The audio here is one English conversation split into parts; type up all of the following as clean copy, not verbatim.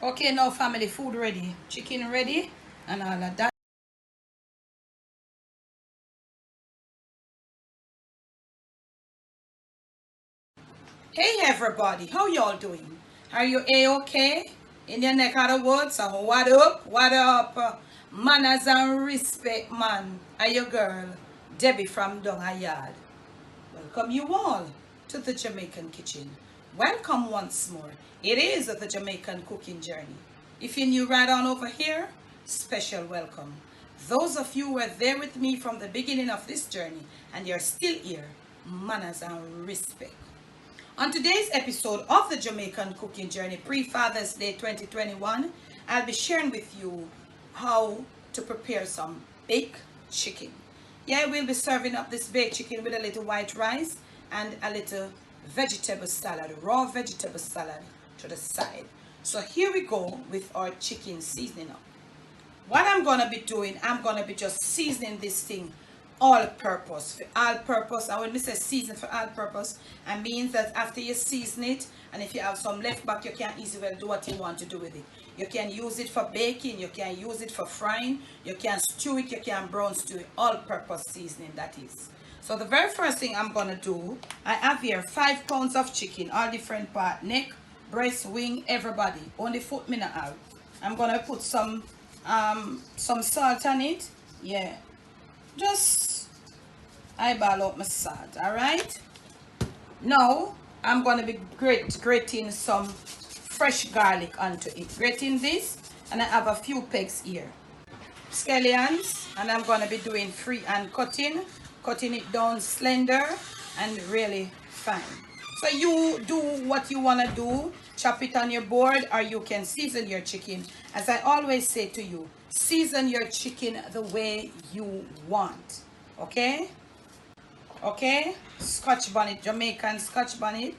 Okay, now family, food ready. Chicken ready and all of that. Hey everybody, how y'all doing? Are you a-okay? In your neck of the woods? So what up? What up? Manners and respect, man. Are your girl, Debbie from Donga Yard. Welcome you all to the Jamaican kitchen. Welcome once more. It is the Jamaican cooking journey. If you're new right on over here, special welcome. Those of you who were there with me from the beginning of this journey and you're still here, manners and respect. On today's episode of the Jamaican Cooking Journey pre-Father's Day 2021, I'll be sharing with you how to prepare some baked chicken. Yeah, we'll be serving up this baked chicken with a little white rice and a little vegetable salad, raw vegetable salad to the side. So here we go with our chicken seasoning up. What I'm gonna be doing, I'm gonna be just seasoning this thing all purpose. For all purpose, and when we say season for all purpose, it means that after you season it, and if you have some left back, you can easily do what you want to do with it. You can use it for baking, you can use it for frying, you can stew it, you can brown stew it, all purpose seasoning that is. So the very first thing I'm gonna do, I have here 5 pounds of chicken, all different part, neck, breast, wing, everybody. Only foot me not have. I'm gonna put some salt on it. Yeah, just eyeball out my salt. All right, now I'm gonna be grating some fresh garlic onto it, grating this, and I have a few pegs here, scallions, and I'm gonna be doing freehand cutting it down slender and really fine. So you do what you want to do, chop it on your board, or you can season your chicken. As I always say to you, season your chicken the way you want. Okay? Okay? Scotch bonnet, Jamaican Scotch bonnet.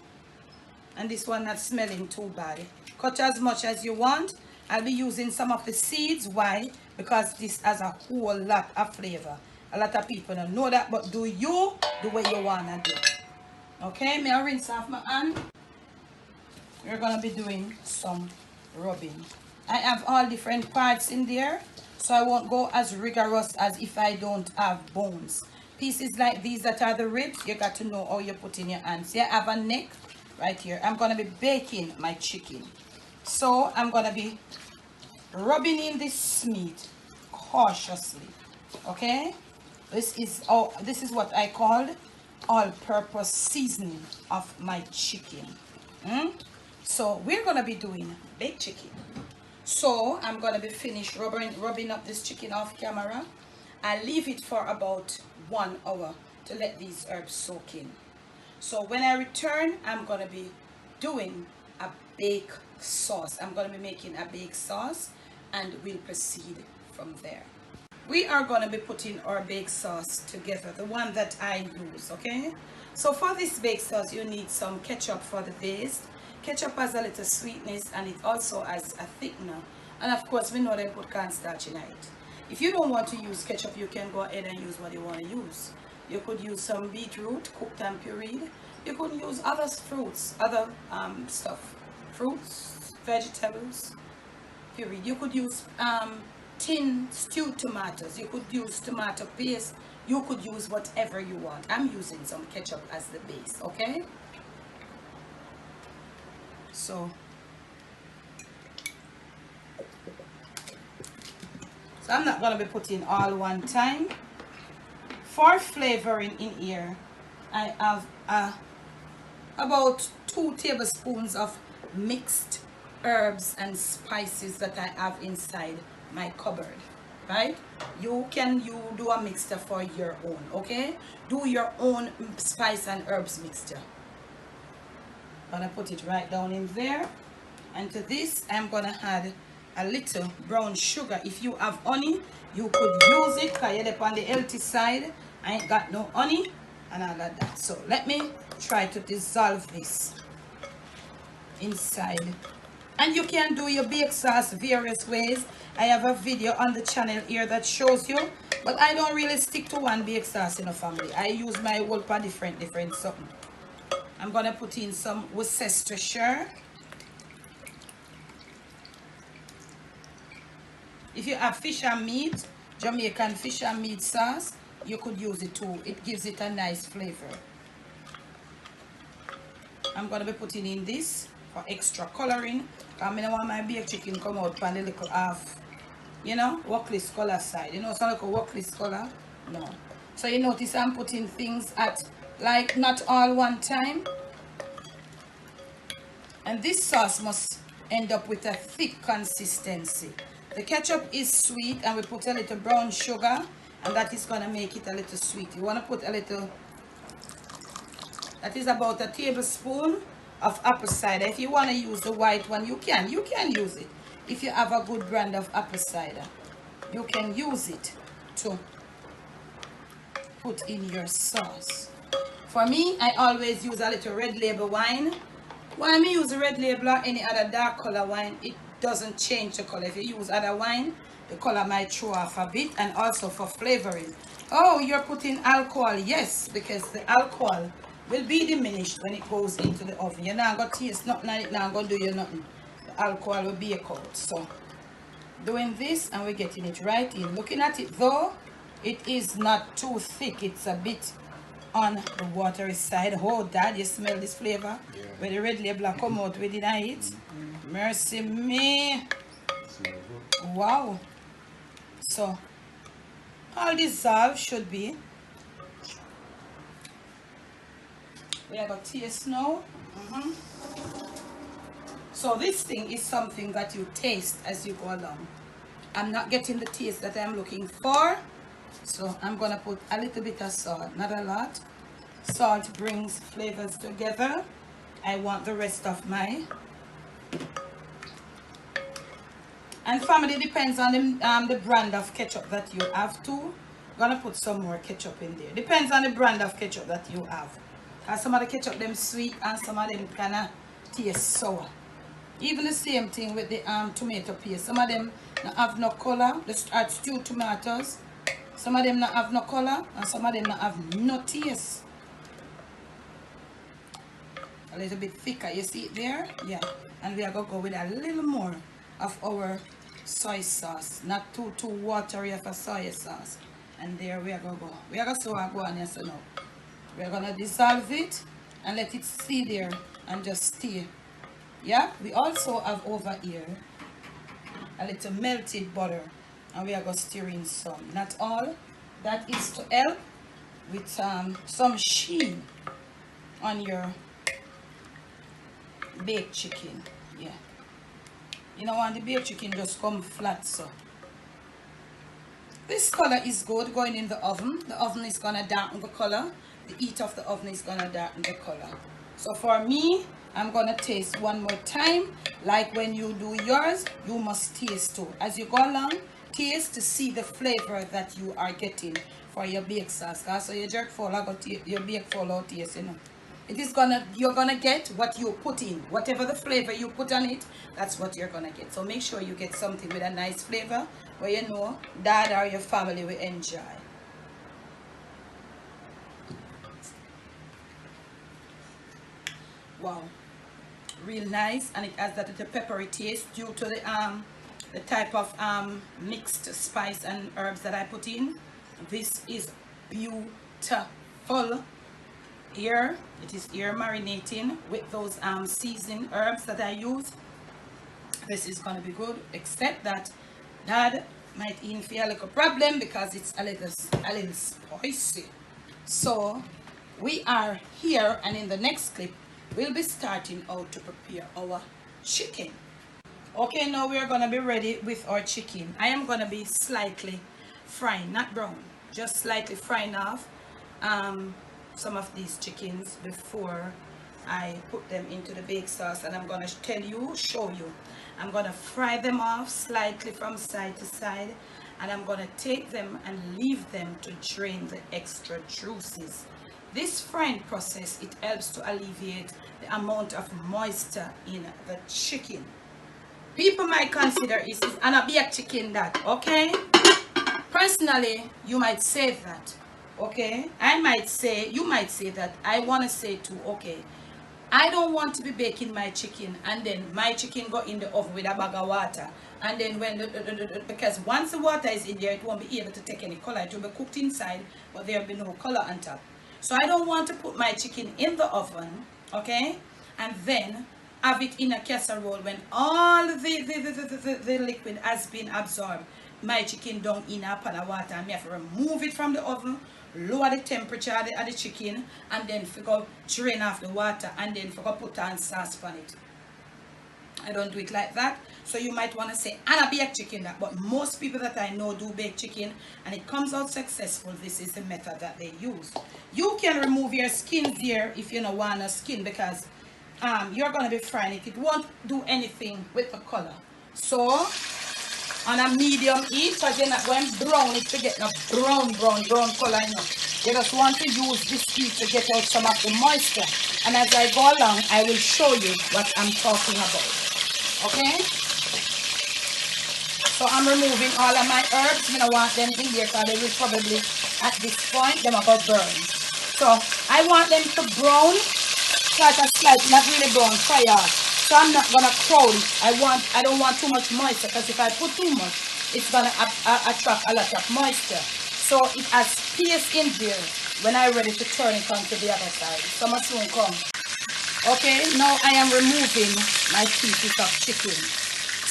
And this one not smelling too bad. Cut as much as you want. I'll be using some of the seeds. Why? Because this has a whole lot of flavor. A lot of people don't know that, but do you the way you want to do. Okay, may I rinse off my hand? We're going to be doing some rubbing. I have all different parts in there, so I won't go as rigorous as if I don't have bones. Pieces like these that are the ribs, you got to know how you put in your hands. Yeah, I have a neck right here. I'm going to be baking my chicken. So I'm going to be rubbing in this meat cautiously. Okay? This is what I call all-purpose seasoning of my chicken. So we're gonna be doing baked chicken. So I'm gonna be finished rubbing up this chicken off camera. I leave it for about 1 hour to let these herbs soak in. So when I return, I'm gonna be doing a baked sauce. I'm gonna be making a baked sauce, and we'll proceed from there. We are going to be putting our baked sauce together, the one that I use. Okay, so for this baked sauce you need some ketchup for the base. Ketchup has a little sweetness, and it also has a thickener, and of course we know they put cornstarch in it. If you don't want to use ketchup, you can go ahead and use what you want to use. You could use some beetroot cooked and pureed. You could use other fruits, other stuff, fruits, vegetables pureed. You could use tin stewed tomatoes. You could use tomato paste. You could use whatever you want. I'm using some ketchup as the base. Okay, so I'm not going to be putting all one time. For flavoring in here, I have about 2 tablespoons of mixed herbs and spices that I have inside my cupboard. Right, you do a mixture for your own. Okay, do your own spice and herbs mixture. I'm gonna put it right down in there, and to this I'm gonna add a little brown sugar. If you have honey, you could use it because you're on the healthy side. I ain't got no honey and all of that. So let me try to dissolve this inside. And you can do your baked sauce various ways. I have a video on the channel here that shows you, but I don't really stick to one baked sauce in a family. I use my whole for different something. I'm gonna put in some Worcestershire. If you have fish and meat, Jamaican fish and meat sauce, you could use it too. It gives it a nice flavor. I'm going to be putting in this for extra coloring. Because I don't want my baked chicken come out on the little half, you know, workless color side. You know, it's not like a workless color. No. So you notice I'm putting things at, like, not all one time. And this sauce must end up with a thick consistency. The ketchup is sweet and we put a little brown sugar and that is going to make it a little sweet. You want to put a little, that is about a tablespoon of apple cider. If you want to use the white one, you can use it. If you have a good brand of apple cider, you can use it to put in your sauce. For me, I always use a little red label wine. Why I use red label or any other dark color wine, it doesn't change the color. If you use other wine, the color might throw off a bit, and also for flavoring. Oh, you're putting alcohol. Yes, because the alcohol will be diminished when it goes into the oven. You're not going to taste nothing and it not going to do you nothing. The alcohol will be out. So, doing this and we're getting it right in. Looking at it though, it is not too thick. It's a bit on the watery side. Oh, Dad, you smell this flavor? Yeah. Where the red label come out with it, I eat. Mercy me. Wow. So, all dissolve should be. We have a taste now. So this thing is something that you taste as you go along. I'm not getting the taste that I'm looking for. So I'm going to put a little bit of salt, not a lot. Salt brings flavors together. I want the rest of my... And family, depends on the brand of ketchup that you have too. I'm going to put some more ketchup in there. Depends on the brand of ketchup that you have. Because some of the ketchup, them sweet and some of them kind of taste sour. Even the same thing with the tomato paste. Some of them don't have no color. The stewed tomatoes. Some of them not have no color and some of them not have no taste. A little bit thicker, you see it there? Yeah. And we are going to go with a little more of our soy sauce. Not too watery of a soy sauce. And there we are going to go. We are going to go on here so now. We are going to dissolve it and let it stay there and just stay. Yeah? We also have over here a little melted butter. And we are going to stir in some. Not all. That is to help with some sheen on your baked chicken. Yeah. You don't want the baked chicken just come flat, so. This color is good going in the oven. The oven is going to darken the color. The heat of the oven is going to darken the color. So for me, I'm going to taste one more time. Like when you do yours, you must taste too. As you go along, taste to see the flavor that you are getting for your baked sauce. So your jerk fall, your baked fall out taste, you know. It is you're gonna get what you put in. Whatever the flavor you put on it, that's what you're gonna get. So make sure you get something with a nice flavor where you know Dad or your family will enjoy. Wow, real nice, and it has that little peppery taste due to the type of mixed spice and herbs that I put in. This is beautiful. Here it is here marinating with those seasoned herbs that I use. This is gonna be good, except that Dad might even feel like a problem because it's a little spicy. So we are here, and in the next clip we'll be starting out to prepare our chicken. Okay, now we are gonna be ready with our chicken. I am gonna be slightly frying, not brown, just slightly frying off some of these chickens before I put them into the baked sauce, and I'm gonna show you. I'm gonna fry them off slightly from side to side, and I'm gonna take them and leave them to drain the extra juices. This frying process, it helps to alleviate the amount of moisture in the chicken. People might consider it's a baked chicken that, okay? Personally, you might say that, okay? You might say that. I want to say too, okay, I don't want to be baking my chicken and then my chicken go in the oven with a bag of water. And then when because once the water is in there, it won't be able to take any color. It will be cooked inside, but there will be no color on top. So I don't want to put my chicken in the oven, okay? And then have it in a casserole when all the liquid has been absorbed. My chicken down in a pan of water, and I have to remove it from the oven, lower the temperature of the chicken, and then figure drain off the water, and then figure put on sauce on it. I don't do it like that. So you might want to say, and I bake chicken that, but most people that I know do bake chicken and it comes out successful. This is the method that they use. You can remove your skin there if you don't want a skin, because you're going to be frying it. It won't do anything with the color. So on a medium heat, because you're not going brown it to get a brown color. You just want to use this heat to get out some of the moisture. And as I go along, I will show you what I'm talking about. Okay? So I'm removing all of my herbs. I don't want them in here because they will probably, at this point, them are going to burn. So I want them to brown, like a slight, not really brown, fire. So I'm not going to crowd it. I don't want too much moisture, because if I put too much, it's going to attract a lot of moisture. So it has space in there when I'm ready to turn it onto the other side. So much soon come. Okay, now I am removing my pieces of chicken.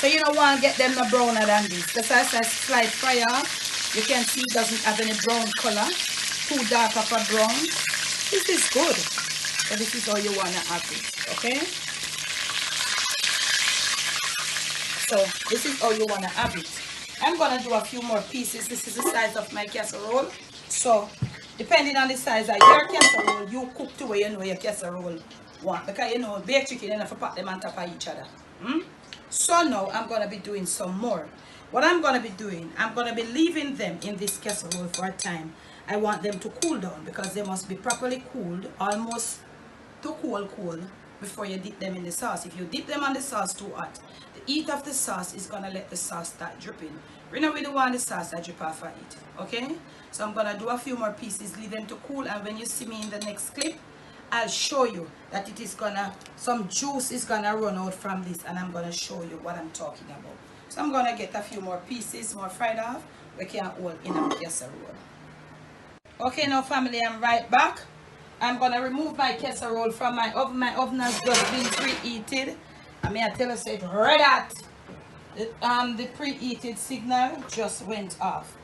So you don't want to get them no browner than this. Just as I slide fire, you can see it doesn't have any brown color. Too dark of a brown. This is good. So this is how you want to have it. Okay? So this is how you want to have it. I'm going to do a few more pieces. This is the size of my casserole. So depending on the size of your casserole, you cook to where you know your casserole want. Because you know, baked chicken, you have to put them on top of each other. So now I'm going to be doing some more. What I'm going to be doing, I'm going to be leaving them in this casserole for a time. I want them to cool down because they must be properly cooled, almost to cool before you dip them in the sauce. If you dip them on the sauce too hot, the heat of the sauce is going to let the sauce start dripping. We don't want the sauce to drip off of it. Okay? So I'm going to do a few more pieces, leave them to cool, and when you see me in the next clip, I'll show you that it is gonna, some juice is gonna run out from this, and I'm gonna show you what I'm talking about. So I'm gonna get a few more pieces, more fried off, we can hold in a casserole. Okay, now family, I'm right back. I'm gonna remove my casserole from my oven. My oven has just been preheated. I mean, I tell you, say it red hot. The preheated signal just went off.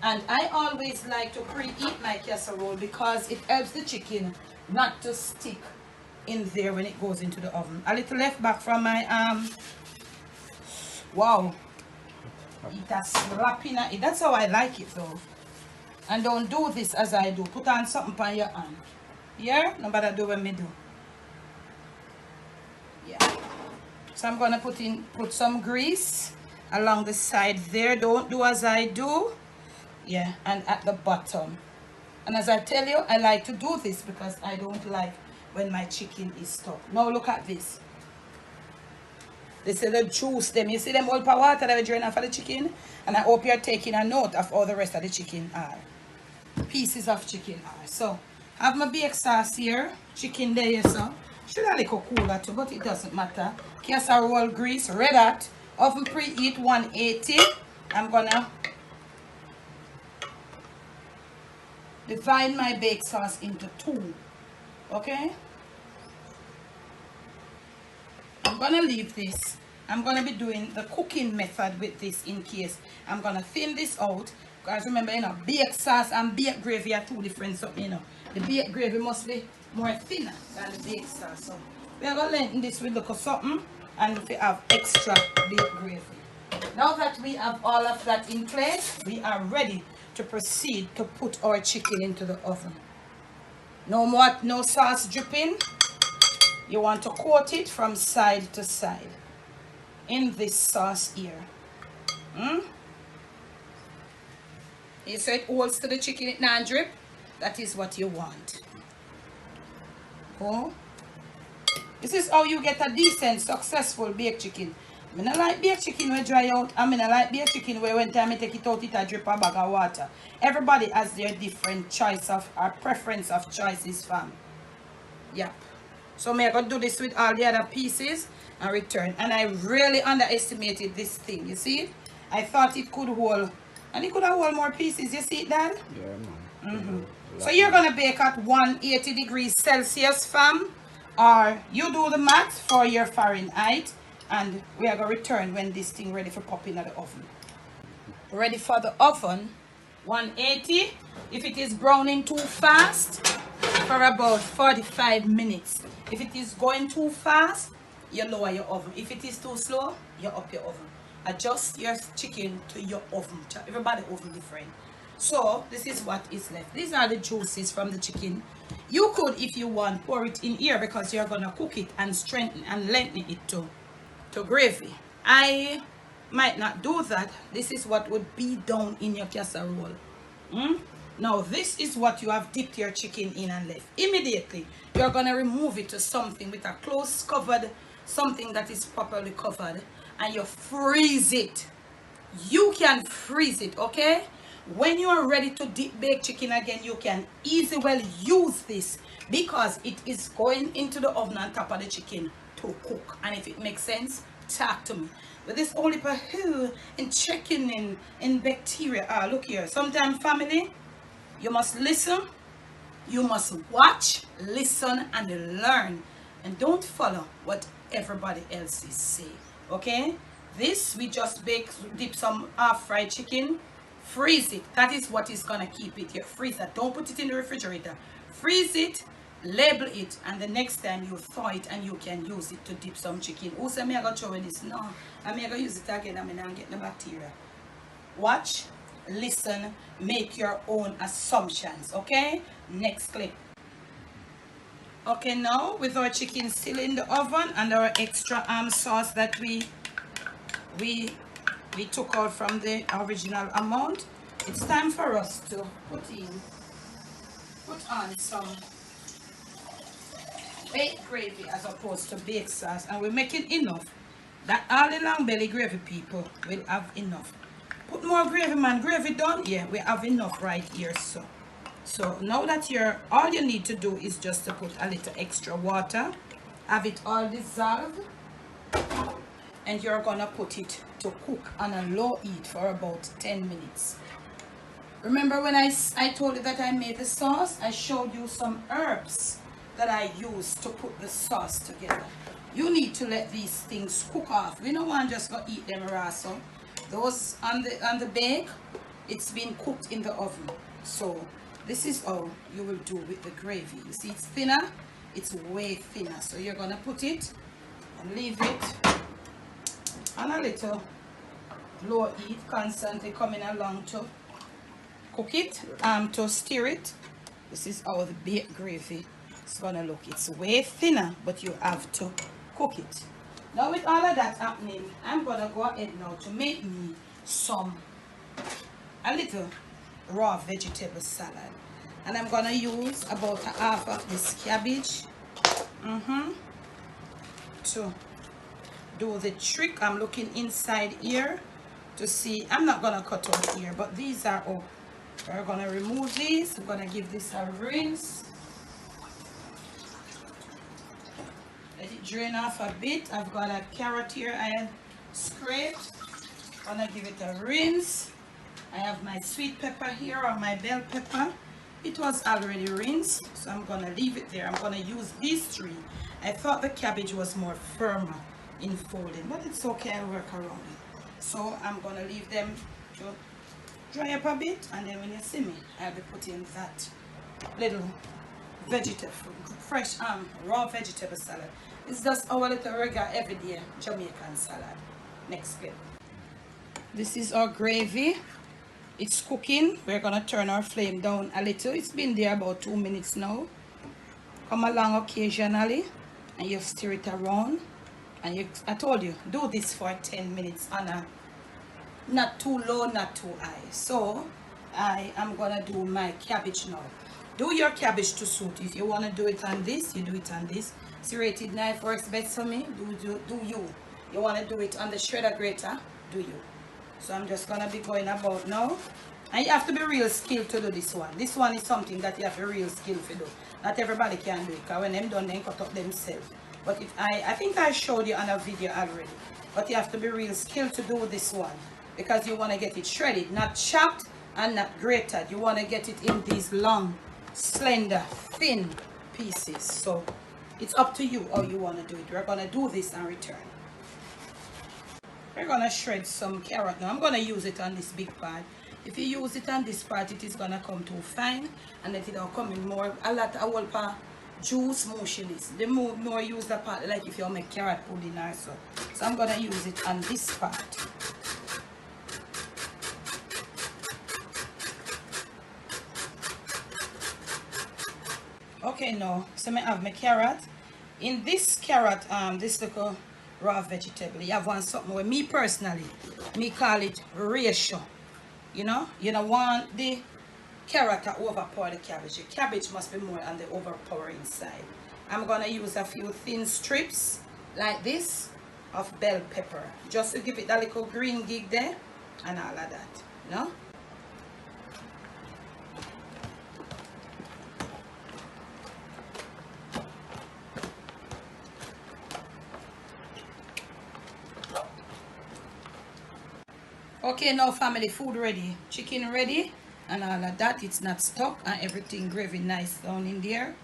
And I always like to preheat my casserole because it helps the chicken not to stick in there when it goes into the oven. A little left back from my wow, it has slapping at it. That's how I like it though. And don't do this as I do. Put on something on your hand. Yeah, no matter do what me do. Yeah. So I'm gonna put some grease along the side there. Don't do as I do. Yeah, and at the bottom. And as I tell you, I like to do this because I don't like when my chicken is stuck. Now look at this. This is the juice them. You see them all per water that we drain off of the chicken? And I hope you're taking a note of all the rest of the chicken are. Pieces of chicken are. So, I have my baked sauce here. Chicken there, so. Should have a little cooler too, but it doesn't matter. Casserole grease, red hot. Oven preheat 180. I'm gonna divide my baked sauce into two. Okay? I'm gonna leave this. I'm gonna be doing the cooking method with this in case. I'm gonna thin this out. Because remember, you know, baked sauce and baked gravy are two different something, you know. The baked gravy must be more thinner than the baked sauce. So we're gonna lengthen this with look of something and we have extra baked gravy. Now that we have all of that in place, we are ready to proceed to put our chicken into the oven. No sauce dripping. You want to coat it from side to side in this sauce here. You say it holds to the chicken, it not drip. That is what you want. Oh, this is how you get a decent, successful baked chicken. I don't like baked chicken where dry out. I don't like baked chicken where when time I take it out, it a drip a bag of water. Everybody has their different choice of or preference of choices, fam. Yep. So I'm going to do this with all the other pieces and return. And I really underestimated this thing. You see it? I thought it could hold, and it could have hold more pieces. You see it, Dad? Yeah, man. So you're going to bake at 180 degrees Celsius, fam. Or you do the math for your Fahrenheit. And we are going to return when this thing ready for popping in the oven. Ready for the oven. 180. If it is browning too fast, for about 45 minutes. If it is going too fast, you lower your oven. If it is too slow, you up your oven. Adjust your chicken to your oven. Everybody oven different. So this is what is left. These are the juices from the chicken. You could, if you want, pour it in here because you're gonna cook it and strengthen and lengthen it to gravy. I might not do that. This is what would be down in your casserole. Now this is what you have dipped your chicken in and left. Immediately you're going to remove it to something with a close covered, something that is properly covered, and you freeze it. You can freeze it, okay? When you are ready to deep bake chicken again, you can easily well use this because it is going into the oven on top of the chicken to cook. And if it makes sense, talk to me. But this only for who in chicken in bacteria. Look here. Sometimes family, you must listen, you must watch, listen, and learn. And don't follow what everybody else is saying. Okay? This, we just dip some fried chicken, freeze it. That is what is going to keep it here. Freeze that. Don't put it in the refrigerator. Freeze it, label it, and the next time you thaw it and you can use it to dip some chicken. Who say me I going to throw this? No. I'm going to use it again. I'm going to get the bacteria. Watch, listen, make your own assumptions. Okay, next clip. Okay, now with our chicken still in the oven and our extra sauce that we took out from the original amount, it's time for us to put on some baked gravy as opposed to baked sauce, and we're making enough that all the long belly gravy people will have enough. Put more gravy, man. Gravy done? Yeah, we have enough right here. So now that all you need to do is just to put a little extra water, have it all dissolved, and you're gonna put it to cook on a low heat for about 10 minutes. Remember when I told you that I made the sauce? I showed you some herbs that I used to put the sauce together. You need to let these things cook off. We don't want just go eat them raw. So those on the bake, it's been cooked in the oven. So this is how you will do with the gravy. You see it's thinner, it's way thinner. So you're gonna put it and leave it on a little low heat, constantly coming along to cook it, to stir it. This is how the baked gravy is gonna look. It's way thinner, but you have to cook it. Now with all of that happening, I'm gonna go ahead now to make me a little raw vegetable salad, and I'm gonna use about half of this cabbage to do the trick. I'm looking inside here to see. I'm not gonna cut out here, but these are all. We're gonna remove these. I'm gonna give this a rinse. Let it drain off a bit. I've got a carrot here I scraped. I'm gonna give it a rinse. I have my sweet pepper here, or my bell pepper. It was already rinsed, so I'm gonna leave it there. I'm gonna use these three. I thought the cabbage was more firmer in folding, but it's okay, I'll work around it. So I'm gonna leave them to dry up a bit, and then when you see me, I'll be putting that little vegetable, fresh raw vegetable salad. It's just our little regular everyday Jamaican salad. Next clip. This is our gravy. It's cooking. We're gonna turn our flame down a little. It's been there about 2 minutes now. Come along occasionally and you stir it around, and I told you, do this for 10 minutes on a not too low, not too high. So I am gonna do my cabbage now. Do your cabbage to suit. If you want to do it on this, you do it on this. Serrated knife works best for me. Do you. You want to do it on the shredder grater, do you. So I'm just gonna be going about now And you have to be real skilled to do this one. This one is something that you have a real skill to do. Not everybody can do it, because when them done, they cut up themselves. But if I think I showed you on a video already. But you have to be real skilled to do this one, because you want to get it shredded, not chopped and not grated. You want to get it in these long, slender, thin pieces. So it's up to you how you want to do it. We're going to do this and return. We're going to shred some carrot now. I'm going to use it on this big part. If you use it on this part, it is going to come too fine, and it will come in more, a lot, a whole part juice motionless. The more use the part, like if you make carrot pudding or so. So I'm going to use it on this part. Okay, now, so I have my carrot. In this carrot, this little raw vegetable, you have one something where me personally, me call it ratio. You don't want the carrot to overpower the cabbage. The cabbage must be more on the overpowering side. I'm going to use a few thin strips like this of bell pepper, just to give it a little green gig there and all of that. Okay, now family, food ready, chicken ready and all of that. It's not stuck and everything gravy nice down in there.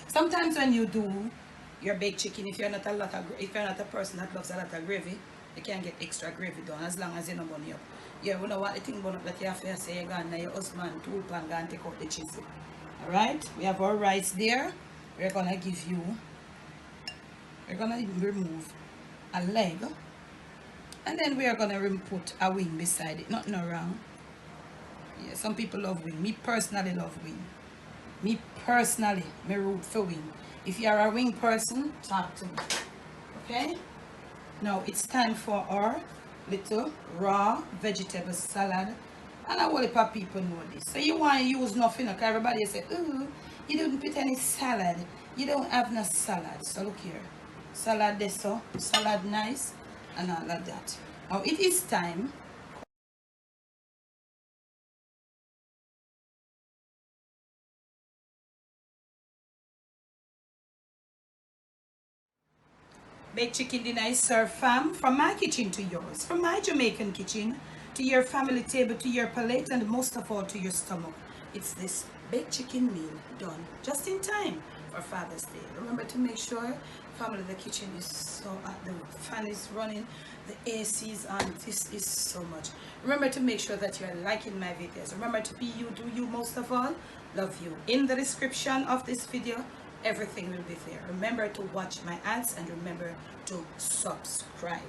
Sometimes when you do your baked chicken, if you're not a person that loves a lot of gravy, you can get extra gravy done as long as you don't burn it up. Yeah, we know what the thing burn up that you have to say you're going to your husband tool pan and take out the cheese. Alright, we have our rice there. We're gonna remove a leg. And then we are going to put a wing beside it. Nothing wrong. Yeah, some people love wing. Me personally love wing. Me personally, me root for wing. If you are a wing person, talk to me. Okay? Now it's time for our little raw vegetable salad. And a whole heap of people know this. So you want to use nothing. Okay? Everybody say, ooh, you don't put any salad. You don't have no salad. So look here. Salad this, so salad nice. And all of that. Now it is time. Baked chicken dinner is served, fam, from my kitchen to yours, from my Jamaican kitchen to your family table, to your plate, and most of all to your stomach. It's this baked chicken meal done just in time for Father's Day. Remember to make sure, family, the kitchen is so hot, the fan is running, the AC is on. This is so much. Remember to make sure that you are liking my videos. Remember to be you, do you, most of all. Love you. In the description of this video, everything will be there. Remember to watch my ads and remember to subscribe.